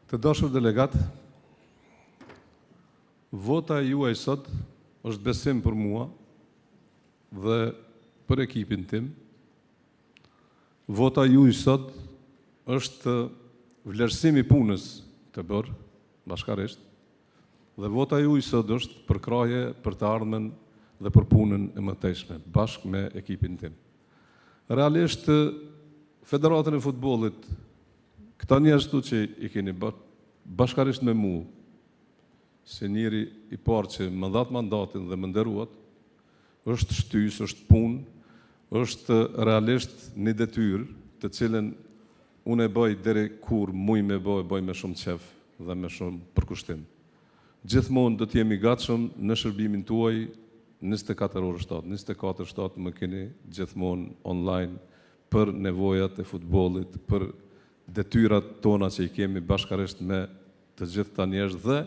Të dashur delegat, vota juaj sot është besim për mua dhe për ekipin tim. Vota juaj sot është vlerësimi punës të bërë bashkarisht dhe vota juaj sot është përkraje për të ardhmen dhe për punën e mëtejshme bashkë me ekipin tim. Realisht, Federatën e Futbollit, këta njerëztu që i keni bashkarisht me mu, se njëri i parë që më dhatë mandatin dhe më nderuat, është shtys, është punë, është realisht një detyrë të cilën unë e bëj deri kur muj me bëj me shumë qef dhe me shumë përkushtim. Gjithmonë do t'jemi gatshëm në shërbimin tuaj 24 orë 7, 24/7 më keni gjithmonë online për nevojat e futbollit, për detyrat tona që i kemi bashkarisht me të gjithë ta njerëz dhe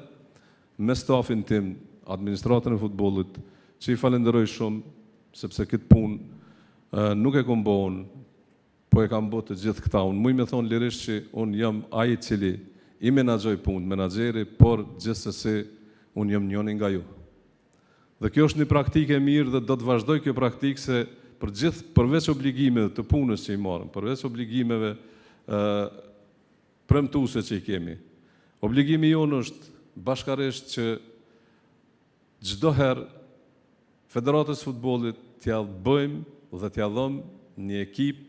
me stafin tim, administratën e futbollit, që i falenderoj shumë, sepse këtë punë nuk e kom bëhen, po e kam bërë të gjithë këta. Unë muj me thonë lirisht që unë jam ai cili i menaxhoj punë, menaxheri, por gjithsesi unë jam njëri nga ju. Dhe kjo është një praktike e mirë dhe do të vazhdoj kjo praktikë se përveç obligimeve të punës që i marrëm, përveç obligimeve premtuese që i kemi. Obligimi jonë është bashkarisht që çdo herë Federatës Futbollit t'ja bëjmë dhe t'ja dhëmë një ekip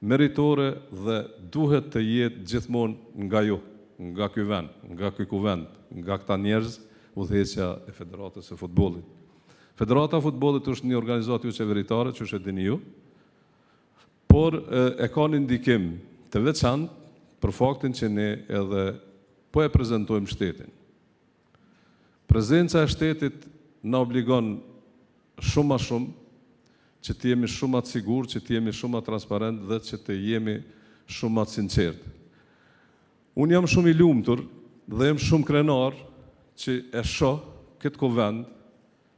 meritore dhe duhet të jetë gjithmonë nga ju, nga ky vend, nga ky kuvend, nga këta njerëz, udhëheqja e Federatës së Futbollit. Federata e Futbollit është një organizatë jo qeveritare, që është e dini ju, por e ka një ndikim të veçantë për faktin që ne edhe po e prezantojmë shtetin. Prezenca e shtetit na obligon shumë a shumë që të jemi shumë atë sigur, që të jemi shumë atë transparent dhe që të jemi shumë atë sinqert. Unë jam shumë i lumtur dhe jam shumë krenar që e shoh këtë kuvend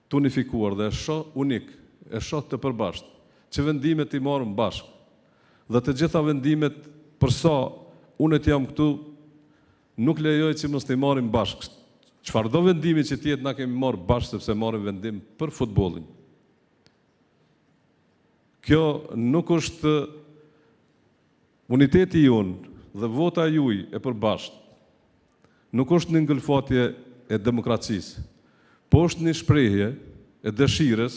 të unifikuar dhe e shoh unik, e shoh të përbashkët, që vendimet i marrëm bashkë. Dhe të gjitha vendimet, përsa unë të jam këtu, nuk lejoj që mos të i marrim bashkë. Çfarëdo vendimi që tjetë na kemi marrë bashkë, sepse marrim vendim për futbollin. Kjo nuk është uniteti jonë dhe vota juaj e përbashkët. Nuk është një ngëlfatje e demokracisë, po është një shprehje e dëshirës,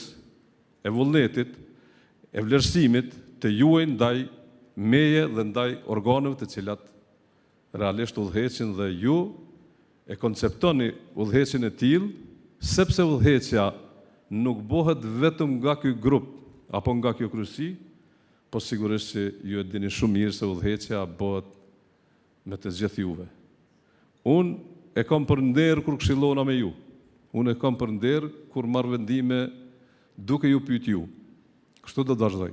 e vullnetit, e vlerësimit të juaj ndaj meje dhe ndaj organeve të cilat realisht udhëheqin dhe ju e konceptoni udhëheqjen e tillë, sepse udhëheqja nuk bëhet vetëm nga ky grup apo nga kjo kryesi, po sigurisht që ju e dini shumë mirë se udhëheqja bëhet me të gjithë juve. Unë e kam për nder kur këshillona me ju. Unë e kam për nder kur marr vendime duke ju pyet ju. Kështu do të vazhdoj.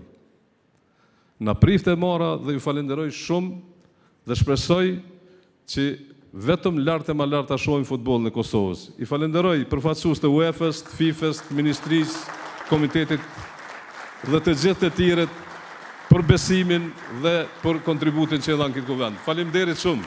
Na prifte e mara dhe ju falenderoj shumë dhe shpresoj që vetëm lart e ma lart ta shohim futbollin e Kosovës. I falenderoj përfaqësues të UEFA-s, të FIFA-s, të Ministrisë, Komitetit dhe të gjithë të tjerët për besimin dhe për kontributin që e dhanë këtë kuvend. Faleminderit shumë.